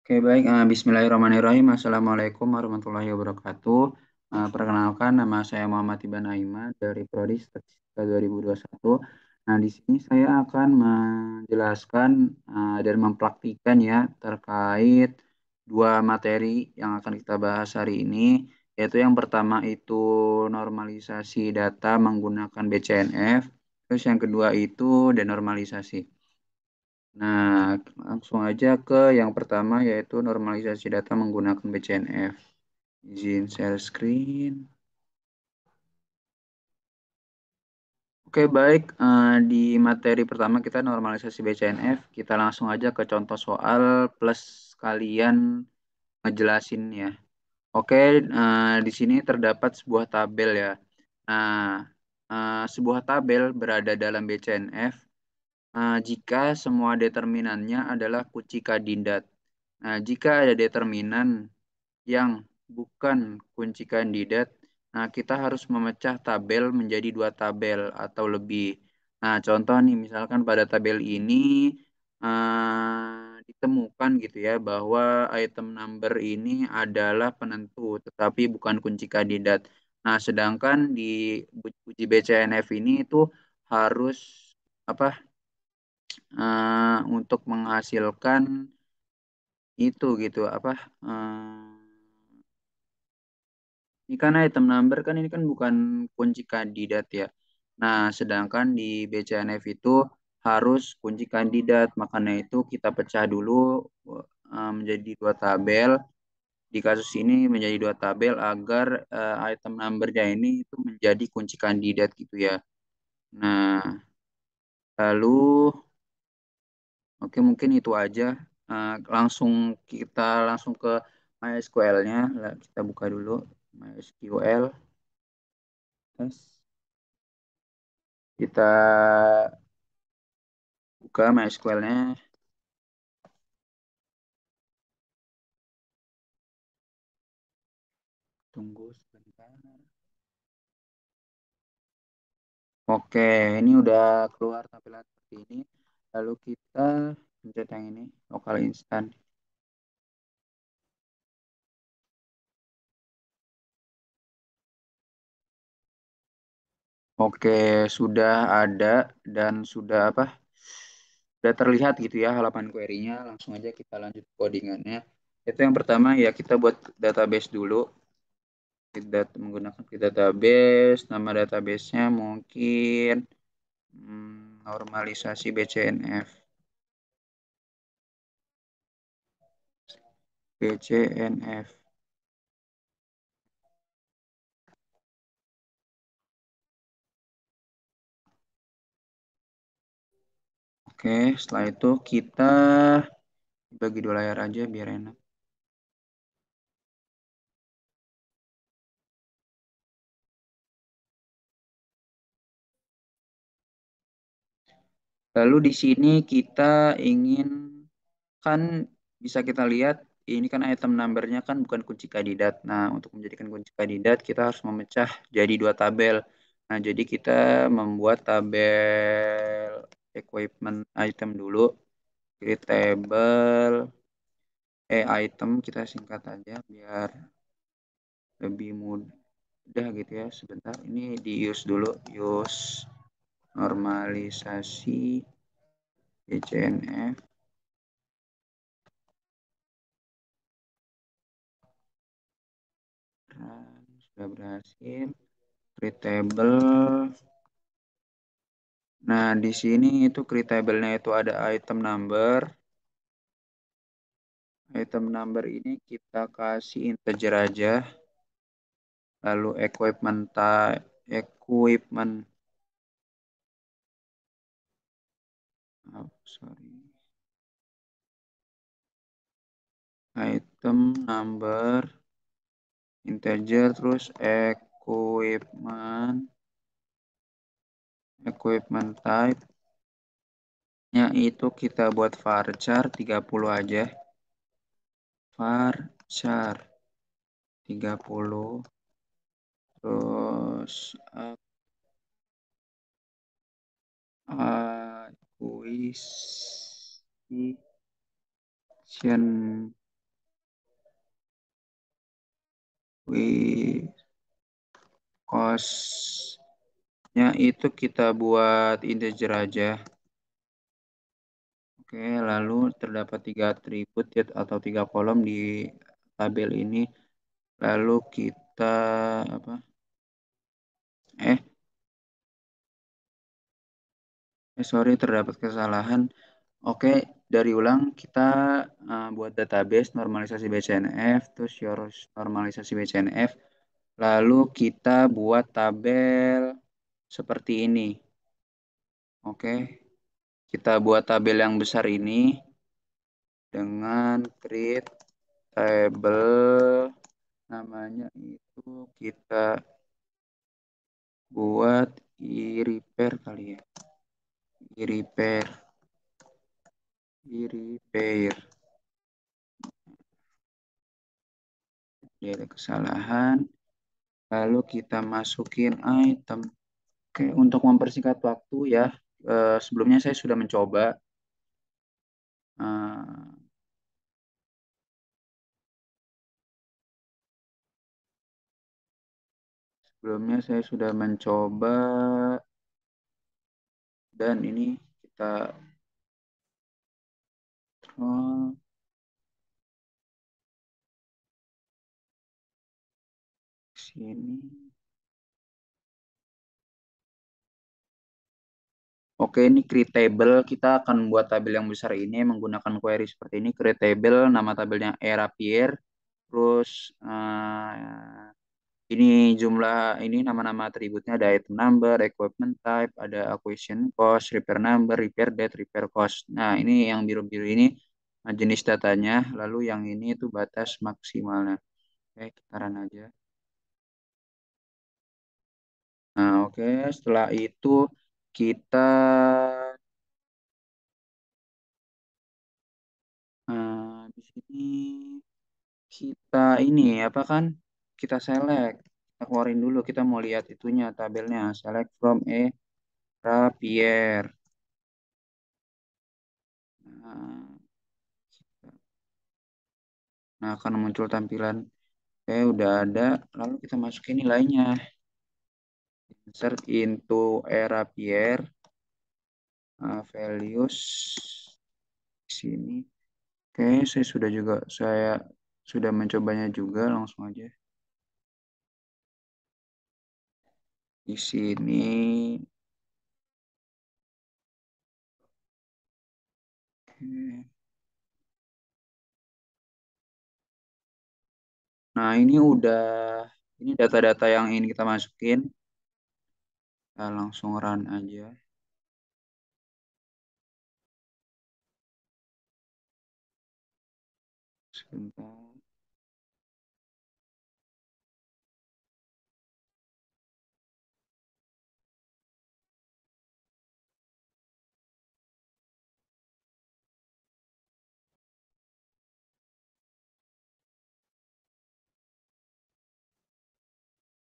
Oke, baik. Bismillahirrahmanirrahim. Assalamualaikum warahmatullahi wabarakatuh. Perkenalkan, nama saya Muhammad Iban Aiman dari Prodi Statistika 2021. Nah, di sini saya akan menjelaskan dan mempraktikkan ya terkait dua materi yang akan kita bahas hari ini, yaitu yang pertama itu normalisasi data menggunakan BCNF, terus yang kedua itu denormalisasi. Nah, langsung aja ke yang pertama yaitu normalisasi data menggunakan BCNF. Izin share screen. Oke, baik. Di materi pertama kita normalisasi BCNF. Kita langsung aja ke contoh soal plus kalian ngejelasin ya. Oke, di sini terdapat sebuah tabel ya. Nah, sebuah tabel berada dalam BCNF jika semua determinannya adalah kunci kandidat. Nah, jika ada determinan yang bukan kunci kandidat, nah kita harus memecah tabel menjadi dua tabel atau lebih. Nah, contoh nih, misalkan pada tabel ini ditemukan gitu ya bahwa item number ini adalah penentu, tetapi bukan kunci kandidat. Nah, sedangkan di uji BCNF ini itu harus apa untuk menghasilkan itu gitu apa ini kan item number kan ini kan bukan kunci kandidat ya. Nah, sedangkan di BCNF itu harus kunci kandidat. Makanya itu kita pecah dulu menjadi dua tabel. Di kasus ini menjadi dua tabel agar item numbernya ini itu menjadi kunci kandidat gitu ya. Nah, lalu oke mungkin itu aja. Langsung kita langsung ke MySQL-nya. Kita buka dulu MySQL. Tes. Kita buka MySQL-nya. Tunggu sebentar. Oke, ini udah keluar tampilan seperti ini. Lalu kita pencet yang ini, lokal instan. Oke, sudah ada dan sudah apa? Sudah terlihat gitu ya halaman query-nya. Langsung aja kita lanjut codingannya. Itu yang pertama ya kita buat database dulu. Kita menggunakan database. Nama database-nya mungkin normalisasi BCNF. BCNF. Oke, setelah itu kita bagi dua layar aja biar enak. Lalu di sini kita ingin kan bisa kita lihat ini kan item numbernya kan bukan kunci kandidat. Nah, untuk menjadikan kunci kandidat kita harus memecah jadi dua tabel. Nah, jadi kita membuat tabel equipment item dulu, create table item kita singkat aja biar lebih mudah gitu ya. Sebentar, ini di use dulu, use normalisasi BCNF. Sudah berhasil. Create table. Nah, di sini itu create table-nya itu ada item number. Item number ini kita kasih integer aja. Lalu equipment oh, sorry. Item number integer terus equipment type nya itu kita buat varchar 30 aja. Varchar 30 terus acquisition Wih, costnya itu kita buat integer aja. Oke, lalu terdapat tiga atribut ya, atau tiga kolom di tabel ini. Lalu kita apa? Eh, sorry, terdapat kesalahan. Oke, dari ulang kita buat database normalisasi BCNF, terus Yoros normalisasi BCNF. Lalu kita buat tabel seperti ini. Oke, kita buat tabel yang besar ini dengan create table, namanya itu kita buat i-repair kali ya. I-repair, i-repair. Dia ada kesalahan. Lalu kita masukin item. Oke, untuk mempersingkat waktu ya, sebelumnya saya sudah mencoba. eh, Sebelumnya saya sudah mencoba dan ini kita scroll ke sini. Oke, ini create table. Kita akan buat tabel yang besar ini menggunakan query seperti ini. Create table, nama tabelnya erapier. Terus ini jumlah ini nama-nama atributnya ada item number, equipment type, ada acquisition cost, repair number, repair date, repair cost. Nah, ini yang biru-biru ini jenis datanya. Lalu yang ini itu batas maksimalnya. Oke, kita run aja. Nah, oke. Setelah itu kita di sini kita ini apa kan? Kita select. Kita keluarin dulu. Kita mau lihat itunya tabelnya. Select from Rapier. Nah, nah, akan muncul tampilan. Oke, udah ada. Lalu kita masukin nilainya. Insert into Rapier. Values di sini. Oke, saya sudah mencobanya juga, langsung aja. Di sini. Oke. Nah, ini data-data yang ingin kita masukin. Kita langsung run aja. Sebentar.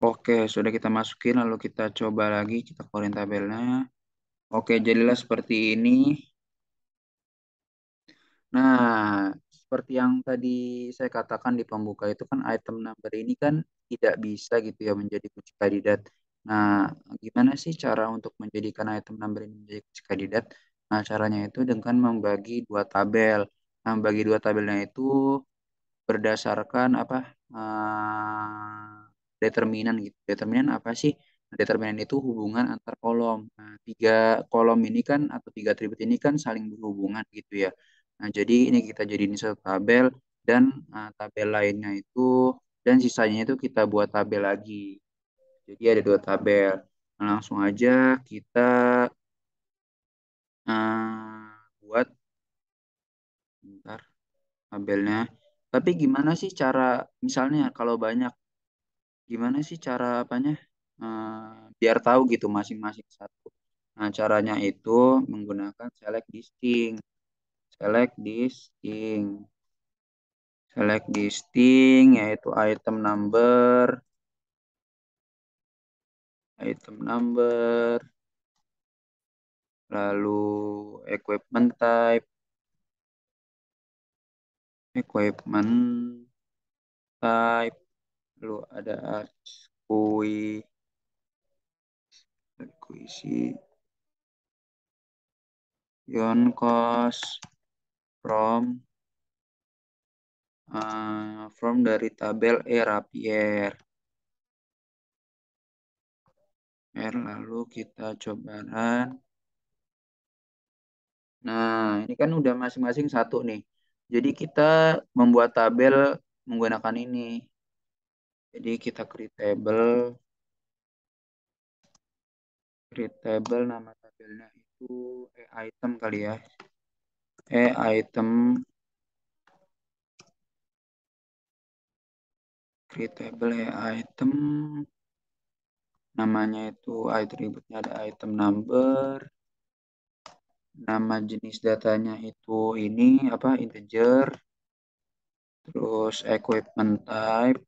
Oke, sudah kita masukin, lalu kita coba lagi, kita keluarin tabelnya. Oke, jadilah seperti ini. Nah, seperti yang tadi saya katakan di pembuka itu kan item number ini kan tidak bisa gitu ya menjadi kunci kandidat. Nah, gimana sih cara untuk menjadikan item number ini menjadi kunci kandidat? Nah, caranya itu dengan membagi dua tabel. Nah, membagi dua tabelnya itu berdasarkan apa determinan gitu. Determinan apa sih? Determinan itu hubungan antar kolom. Nah, tiga kolom ini kan atau tiga atribut ini kan saling berhubungan gitu ya. Nah, jadi ini kita jadiin satu tabel dan tabel lainnya itu dan sisanya itu kita buat tabel lagi. Jadi ada dua tabel. Nah, langsung aja kita buat bentar, tabelnya. Tapi gimana sih cara misalnya kalau banyak gimana sih cara apanya biar tahu gitu masing-masing satu. Nah, caranya itu menggunakan select distinct, select distinct yaitu item number, lalu equipment type, equipment type, Lalu ada kui, akuisisi, Yonkos, from, from dari tabel Rapier. Lalu kita coba run. Nah, ini kan udah masing-masing satu nih. Jadi kita membuat tabel menggunakan ini. Jadi kita create table nama tabelnya itu item kali ya. Item, create table item, namanya itu atributnya ada item number, nama jenis datanya itu ini apa integer, terus equipment type,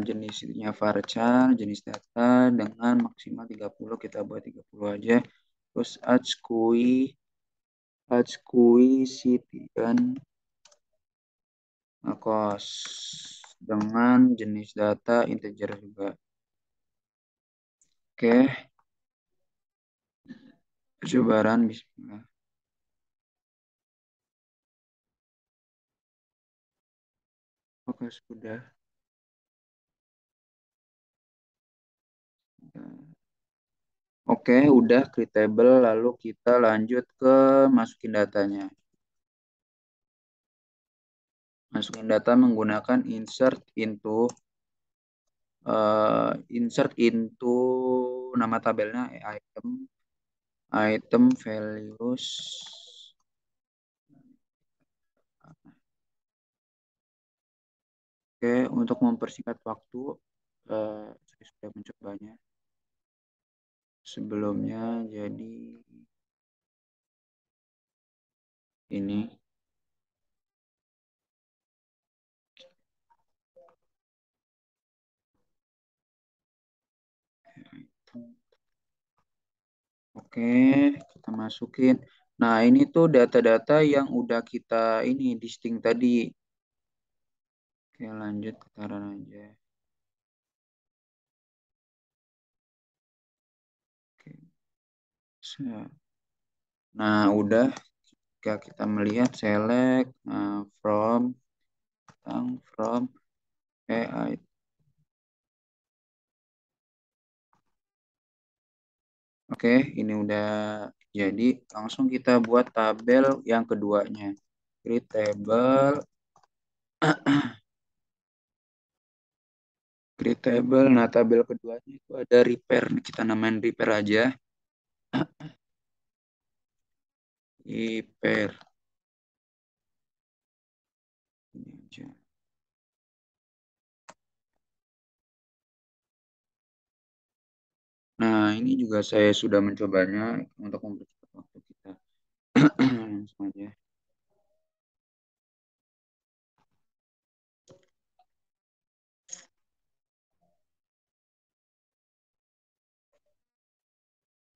jenisnya varchar, jenis data dengan maksimal 30 kita buat 30 aja. Terus Atskui Sitian kos dengan jenis data integer juga. Oke, percobaan bismillah. Oke, sudah. Oke, udah create table lalu kita lanjut ke masukin datanya. Masukin data menggunakan insert into nama tabelnya item values. Oke, untuk mempersingkat waktu, saya sudah mencobanya sebelumnya. Jadi ini, oke, kita masukin. Nah, ini tuh data-data yang udah kita ini distinct tadi. Oke, lanjut kita run aja. Oke. Nah, udah jika kita melihat select from AI. Oke, ini udah jadi. Langsung kita buat tabel yang keduanya. Create table, create table. Nah, tabel keduanya itu ada repair. Kita namain repair aja. Repair. Ini aja. Nah, ini juga saya sudah mencobanya untuk mempercepat waktu kita. Langsung aja.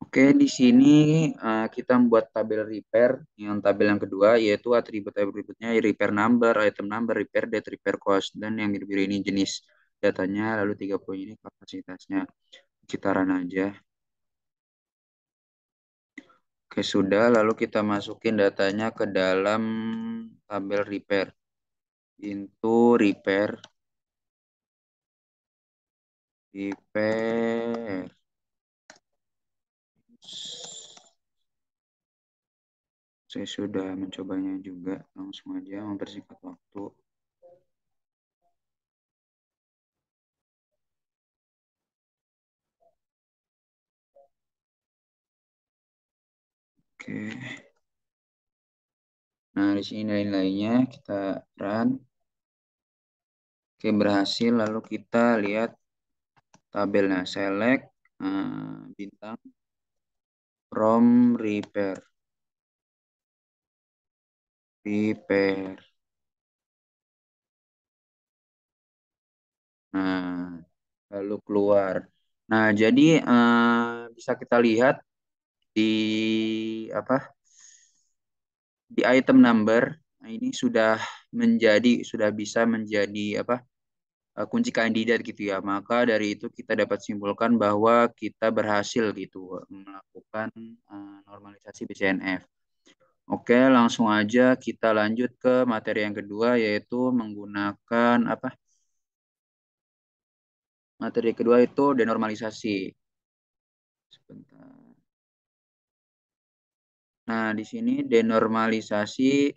Oke, di sini kita membuat tabel repair. Yang tabel yang kedua yaitu atribut-atributnya repair number, repair date, repair cost. Dan yang biru-biru ini jenis datanya, lalu 30 ini kapasitasnya. Kita run aja. Oke, sudah. Lalu kita masukin datanya ke dalam tabel repair. Repair. Repair. Saya sudah mencobanya juga. Langsung aja mempersingkat waktu. Oke. Nah, di sini nilai-nilainya kita run. Oke, berhasil. Lalu kita lihat tabelnya. Select bintang from repair. Repair. Nah, lalu keluar. Nah, jadi bisa kita lihat di apa? Di item number. Nah, ini sudah sudah bisa menjadi apa kunci kandidat gitu ya. Maka dari itu kita dapat simpulkan bahwa kita berhasil gitu melakukan normalisasi BCNF. Oke, langsung aja kita lanjut ke materi yang kedua yaitu menggunakan apa? Materi kedua itu denormalisasi. Sebentar. Nah, di sini denormalisasi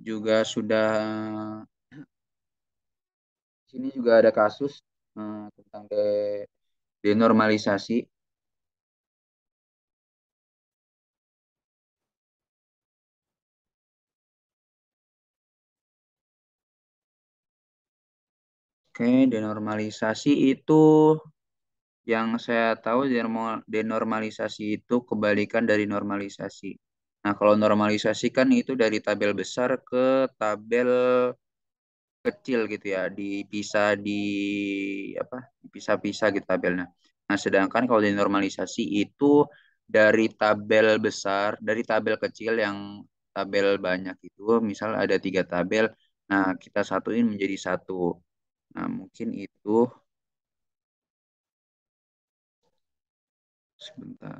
juga sudah di sini juga ada kasus tentang denormalisasi. Oke, denormalisasi itu yang saya tahu denormalisasi itu kebalikan dari normalisasi. Nah, kalau normalisasi kan itu dari tabel besar ke tabel kecil gitu ya, apa? Dipisah-pisah gitu tabelnya. Nah, sedangkan kalau denormalisasi itu dari tabel kecil yang tabel banyak itu, misal ada 3 tabel, nah kita satuin menjadi satu. Nah, mungkin itu sebentar.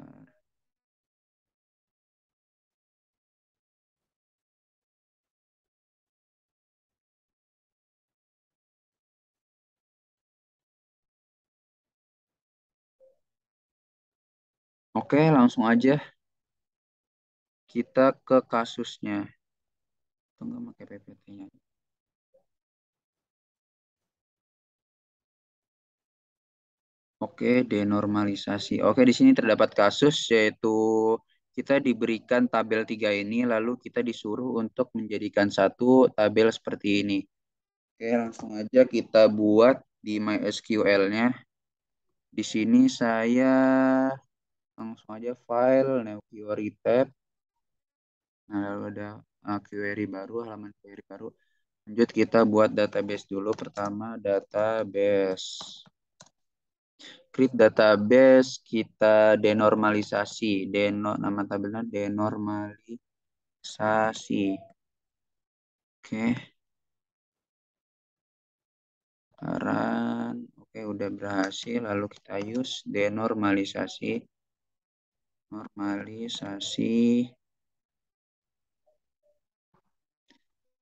Oke, langsung aja kita ke kasusnya. Tunggu pakai PPT-nya. Oke, denormalisasi. Oke, di sini terdapat kasus yaitu kita diberikan tabel 3 ini lalu kita disuruh untuk menjadikan satu tabel seperti ini. Oke, langsung aja kita buat di MySQL-nya. Di sini saya langsung aja file new query tab. Nah, lalu ada query baru, halaman query baru. Lanjut kita buat database dulu. Pertama database. Create database, kita denormalisasi. Nama tabelnya denormalisasi. Oke, saran. Oke, udah berhasil. Lalu kita use denormalisasi. Normalisasi.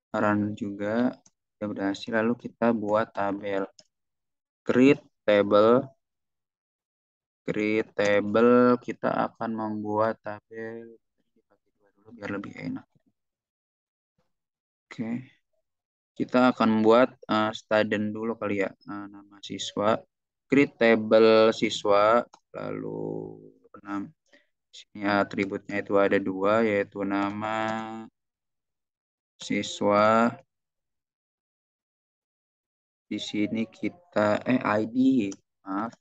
Saran juga udah berhasil. Lalu kita buat tabel. Create table. Create table. Kita akan membuat tabel. Dipakai dua dulu biar lebih enak. Oke. Kita akan membuat student dulu kali ya, nama siswa, create table siswa, lalu nama, sini atributnya itu ada 2, yaitu nama siswa, di sini kita, ID, maaf,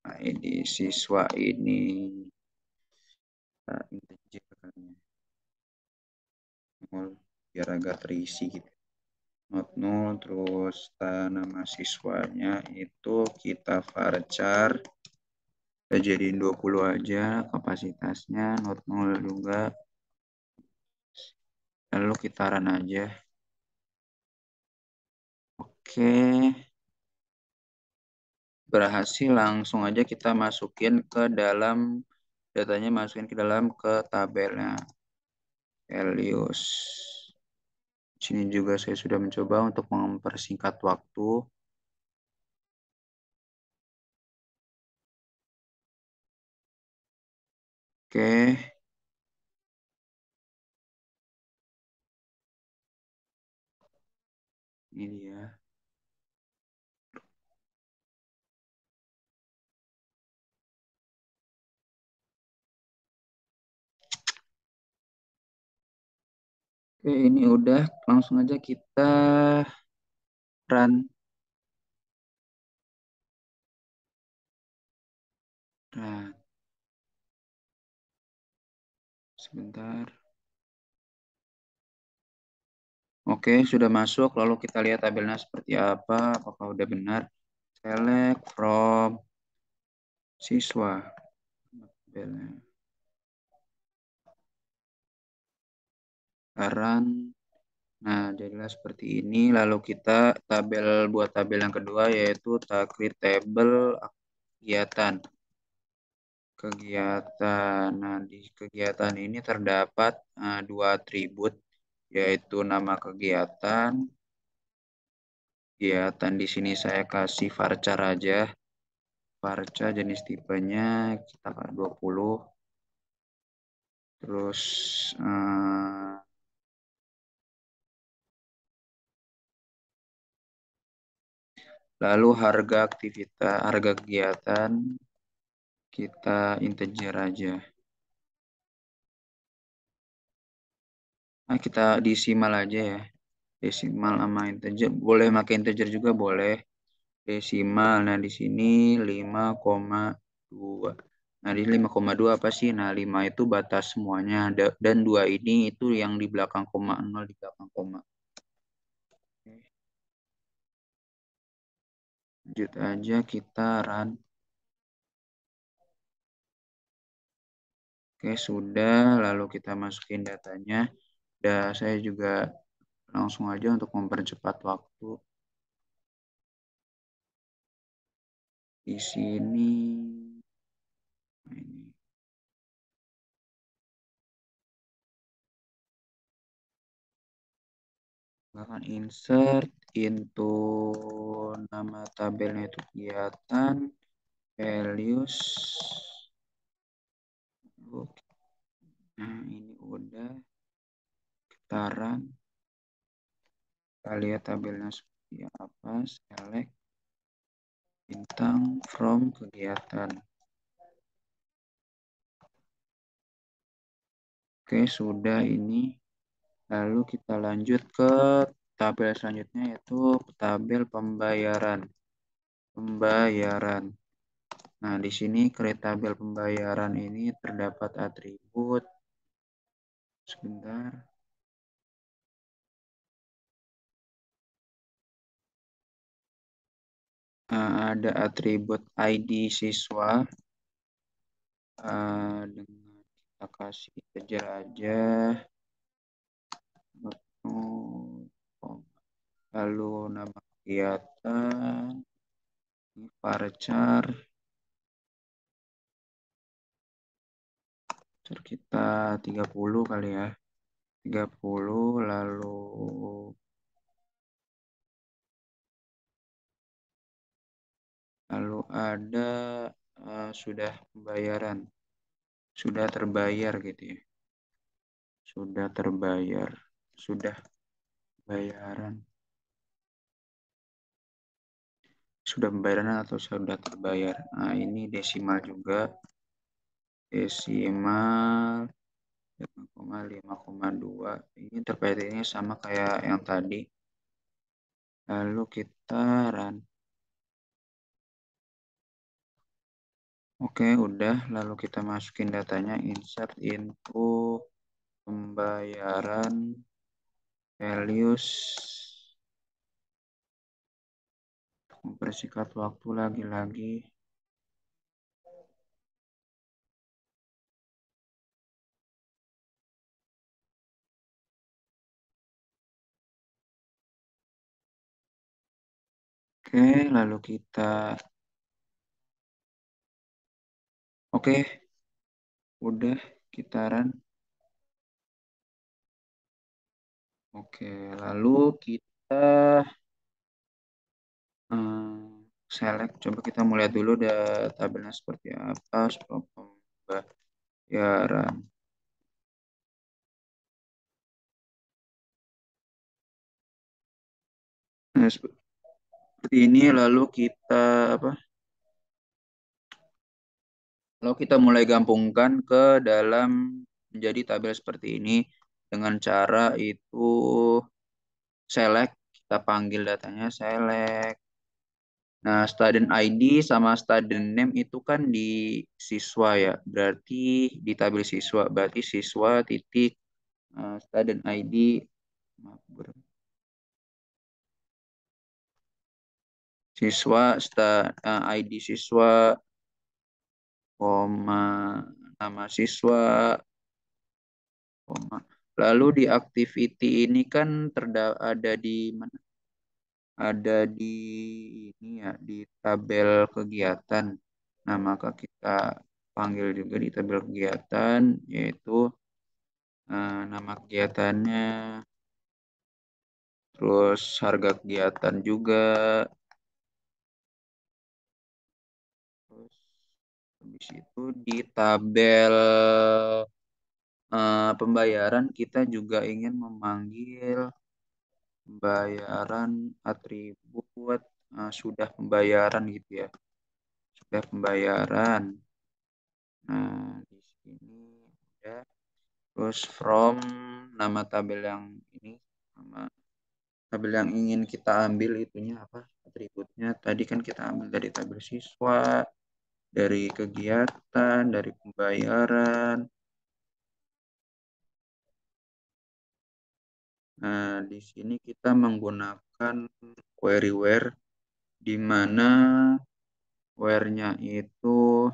ID siswa ini, integer kan ya, biar agak terisi gitu. Not null, terus nama siswanya itu kita varchar. Kita jadiin 20 aja kapasitasnya, not null juga. Lalu kita run aja. Oke, berhasil. Langsung aja kita masukin ke dalam datanya, masukin ke dalam ke tabelnya. Helios. Sini juga saya sudah mencoba untuk mempersingkat waktu. Oke, ini dia. Oke, ini udah. Langsung aja kita run. Nah, sebentar. Oke, sudah masuk. Lalu kita lihat tabelnya seperti apa. Apakah udah benar? Select from siswa. Tabelnya. Run. Nah, jadilah seperti ini. Lalu kita buat tabel yang kedua yaitu takrit tabel kegiatan. Kegiatan. Nah, di kegiatan ini terdapat dua atribut yaitu nama kegiatan. Kegiatan di sini saya kasih varchar aja. Varchar jenis tipenya kita 20. Terus lalu harga kegiatan kita integer aja. Nah, kita desimal aja ya. Desimal sama integer. Boleh pakai integer juga boleh. Desimal. Nah, di sini 5,2. Nah, di 5,2 apa sih? Nah, 5 itu batas semuanya. Dan 2 ini itu yang di belakang koma, 0 di belakang koma. Oke, lanjut aja kita run. Oke, sudah. Lalu kita masukin datanya. Dan saya juga langsung aja untuk mempercepat waktu. Di sini. Nah, ini. Akan insert into nama tabelnya itu kegiatan values. Oke. Nah, ini udah kita run. Kita lihat tabelnya seperti apa. Select bintang from kegiatan. Oke, sudah ini. Lalu kita lanjut ke tabel selanjutnya yaitu tabel pembayaran. Pembayaran. Nah, di sini create tabel pembayaran ini terdapat atribut. Sebentar. Nah, ada atribut ID siswa. Dengan kita kasih integer aja. Lalu nama kegiatan. Ini varchar. Kita 30 kali ya. 30 lalu ada sudah pembayaran. Sudah terbayar gitu ya. Sudah terbayar. Sudah bayaran. Sudah pembayaran atau sudah terbayar. Nah, ini desimal juga. Desimal 5,5,2. Ini interpretasinya sama kayak yang tadi. Lalu kita run. Oke, udah. Lalu kita masukin datanya. Insert into pembayaran values. Mempersingkat waktu lagi-lagi. Oke, lalu kita. Oke, udah kita run. Oke, lalu kita select. Coba kita mulai dulu tabelnya seperti apa. Pembayaran. Nah, seperti ini lalu kita apa? Lalu kita mulai gabungkan ke dalam menjadi tabel seperti ini dengan cara itu select, kita panggil datanya select. Nah, student ID sama student name itu kan di siswa ya. Berarti di tabel siswa. Berarti siswa titik student ID. Maaf, siswa ID siswa koma nama siswa koma Lalu di activity ini kan ada di mana? Ada di ini ya, di tabel kegiatan. Nah, maka kita panggil juga di tabel kegiatan, yaitu nama kegiatannya, terus harga kegiatan juga, terus habis itu di tabel pembayaran kita juga ingin memanggil pembayaran atribut sudah pembayaran gitu ya, sudah pembayaran. Nah, di sini ya. Terus from nama tabel yang ini, nama tabel yang ingin kita ambil itunya apa? Atributnya. Tadi kan kita ambil dari tabel siswa, dari kegiatan, dari pembayaran. Nah, di sini kita menggunakan query where, di mana where-nya itu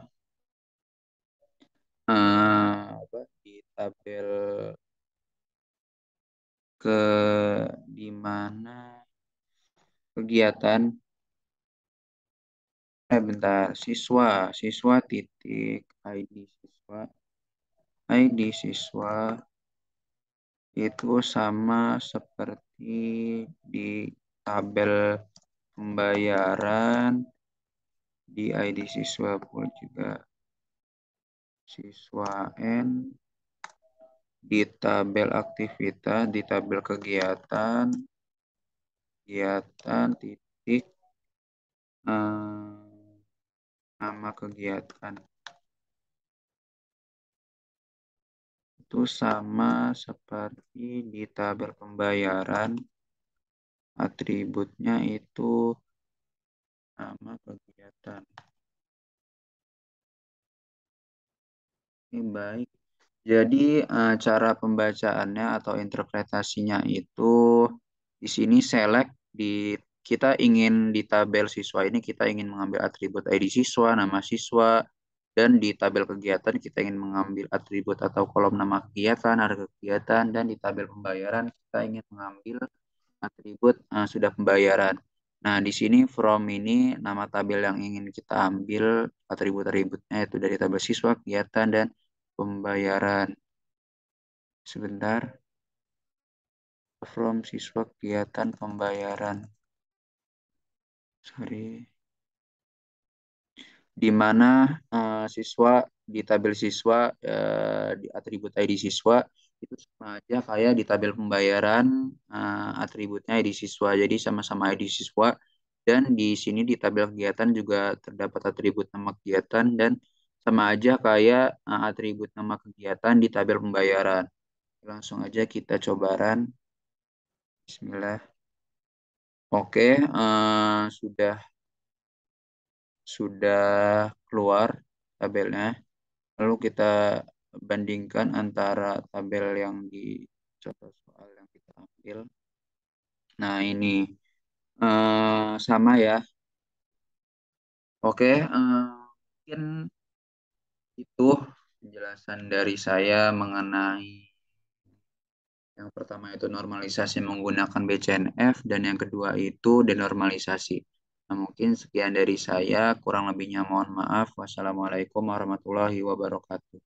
apa, di tabel ke di mana kegiatan bentar, siswa titik ID siswa itu sama seperti di tabel pembayaran, di ID siswa pun juga siswa N, di tabel aktivitas, di tabel kegiatan titik nama kegiatan itu sama seperti di tabel pembayaran, atributnya itu nama kegiatan. Ini baik. Jadi cara pembacaannya atau interpretasinya itu di sini select, di kita ingin di tabel siswa ini kita ingin mengambil atribut ID siswa, nama siswa, dan di tabel kegiatan kita ingin mengambil atribut atau kolom nama kegiatan, harga kegiatan, dan di tabel pembayaran kita ingin mengambil atribut sudah pembayaran. Nah, di sini from ini nama tabel yang ingin kita ambil atribut-atributnya itu dari tabel siswa, kegiatan, dan pembayaran. Sebentar, from siswa kegiatan pembayaran. Sorry. Di mana siswa di tabel siswa di atribut ID siswa itu sama aja kayak di tabel pembayaran atributnya ID siswa. Jadi sama-sama ID siswa, dan di sini di tabel kegiatan juga terdapat atribut nama kegiatan dan sama aja kayak atribut nama kegiatan di tabel pembayaran. Langsung aja kita coba run. Bismillah. Oke, sudah keluar tabelnya. Lalu kita bandingkan antara tabel yang di contoh soal yang kita ambil. Nah, ini sama ya. Oke, mungkin itu penjelasan dari saya mengenai yang pertama itu normalisasi menggunakan BCNF dan yang kedua itu denormalisasi. Nah, mungkin sekian dari saya, kurang lebihnya mohon maaf. Wassalamualaikum warahmatullahi wabarakatuh.